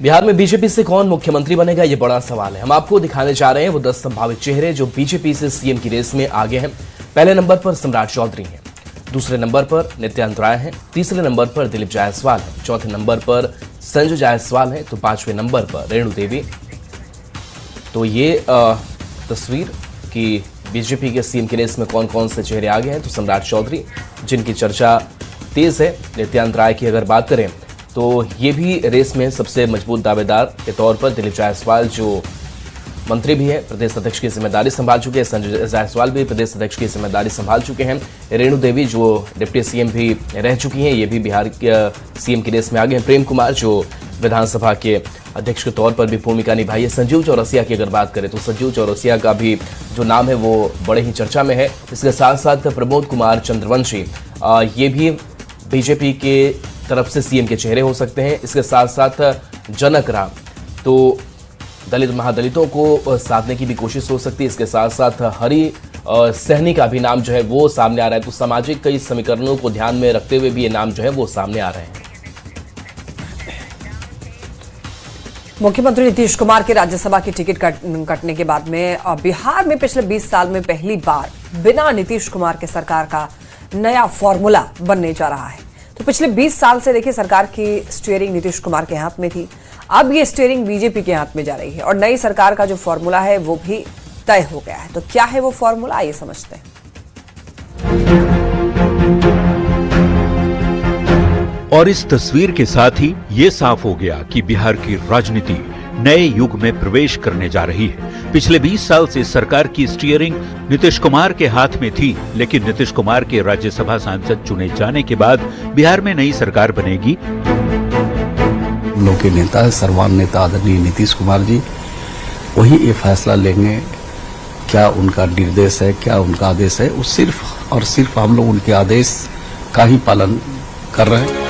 बिहार में बीजेपी से कौन मुख्यमंत्री बनेगा, ये बड़ा सवाल है। हम आपको दिखाने जा रहे हैं वो 10 संभावित चेहरे जो बीजेपी से सीएम की रेस में आगे हैं। पहले नंबर पर सम्राट चौधरी हैं, दूसरे नंबर पर नित्यानंद राय हैं, तीसरे नंबर पर दिलीप जायसवाल हैं, चौथे नंबर पर संजय जायसवाल हैं, तो पांचवें नंबर पर रेणु देवी। तो ये तस्वीर कि बीजेपी के सीएम की रेस में कौन कौन से चेहरे आगे हैं। तो सम्राट चौधरी जिनकी चर्चा तेज है, नित्यानंद राय की अगर बात करें तो ये भी रेस में सबसे मजबूत दावेदार के तौर पर, दिलीप जायसवाल जो मंत्री भी है, प्रदेश अध्यक्ष की जिम्मेदारी संभाल चुके हैं, संजय जायसवाल भी प्रदेश अध्यक्ष की जिम्मेदारी संभाल चुके हैं, रेणु देवी जो डिप्टी सीएम भी रह चुकी हैं, ये भी बिहार के सीएम की रेस में आगे हैं, प्रेम कुमार जो विधानसभा के अध्यक्ष के तौर पर भी भूमिका निभाई है, संजीव चौरसिया की अगर बात करें तो संजीव चौरसिया का भी जो नाम है वो बड़े ही चर्चा में है। इसके साथ साथ प्रमोद कुमार चंद्रवंशी, ये भी बीजेपी के तरफ से सीएम के चेहरे हो सकते हैं। इसके साथ साथ जनक राम, तो दलित महादलितों को साधने की भी कोशिश हो सकती है। इसके साथ साथ हरि सहनी का भी नाम जो है वो सामने आ रहा है। तो सामाजिक कई समीकरणों को ध्यान में रखते हुए भी ये नाम जो है वो सामने आ रहे हैं। मुख्यमंत्री नीतीश कुमार के राज्यसभा की टिकट कटने के बाद में बिहार में पिछले 20 साल में पहली बार बिना नीतीश कुमार के सरकार का नया फॉर्मूला बनने जा रहा है। तो पिछले 20 साल से देखिए सरकार की स्टीयरिंग नीतीश कुमार के हाथ में थी, अब ये स्टीयरिंग बीजेपी के हाथ में जा रही है और नई सरकार का जो फॉर्मूला है वो भी तय हो गया है। तो क्या है वो फॉर्मूला, आइए समझते हैं। और इस तस्वीर के साथ ही ये साफ हो गया कि बिहार की राजनीति नए युग में प्रवेश करने जा रही है। पिछले 20 साल से सरकार की स्टीयरिंग नीतीश कुमार के हाथ में थी, लेकिन नीतीश कुमार के राज्यसभा सांसद चुने जाने के बाद बिहार में नई सरकार बनेगी। हम लोग के नेता है, सर्वमान्य नेता आदरणीय नीतीश कुमार जी, वही ये फैसला लेंगे। क्या उनका निर्देश है, क्या उनका आदेश है, वो सिर्फ और सिर्फ हम लोग उनके आदेश का ही पालन कर रहे हैं।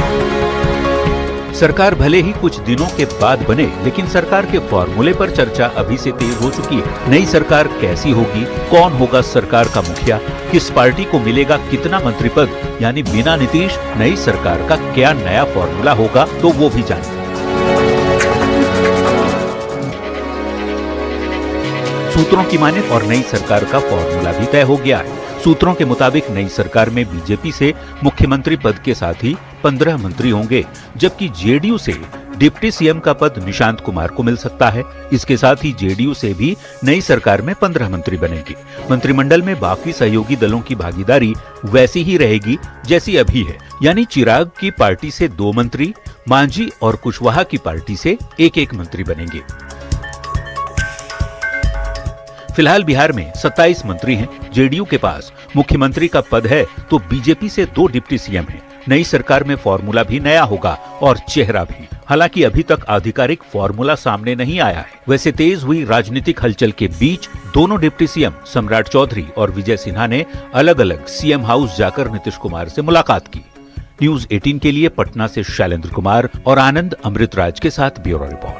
सरकार भले ही कुछ दिनों के बाद बने, लेकिन सरकार के फॉर्मूले पर चर्चा अभी से तेज हो चुकी है। नई सरकार कैसी होगी, कौन होगा सरकार का मुखिया, किस पार्टी को मिलेगा कितना मंत्री पद, यानी बिना नीतीश नई सरकार का क्या नया फॉर्मूला होगा, तो वो भी जानें। सूत्रों की माने और नई सरकार का फॉर्मूला भी तय हो गया है। सूत्रों के मुताबिक नई सरकार में बीजेपी से मुख्यमंत्री पद के साथ ही 15 मंत्री होंगे, जबकि जेडीयू से डिप्टी सीएम का पद निशांत कुमार को मिल सकता है। इसके साथ ही जेडीयू से भी नई सरकार में 15 मंत्री बनेंगे। मंत्रिमंडल में बाकी सहयोगी दलों की भागीदारी वैसी ही रहेगी जैसी अभी है, यानी चिराग की पार्टी से 2 मंत्री, मांझी और कुशवाहा की पार्टी से 1-1 मंत्री बनेंगे। फिलहाल बिहार में 27 मंत्री हैं। जेडीयू के पास मुख्यमंत्री का पद है तो बीजेपी से 2 डिप्टी सीएम हैं। नई सरकार में फॉर्मूला भी नया होगा और चेहरा भी। हालांकि अभी तक आधिकारिक फॉर्मूला सामने नहीं आया है। वैसे तेज हुई राजनीतिक हलचल के बीच दोनों डिप्टी सीएम सम्राट चौधरी और विजय सिन्हा ने अलग अलग सीएम हाउस जाकर नीतीश कुमार से मुलाकात की। न्यूज़ 18 के लिए पटना से शैलेंद्र कुमार और आनंद अमृतराज के साथ ब्यूरो रिपोर्ट।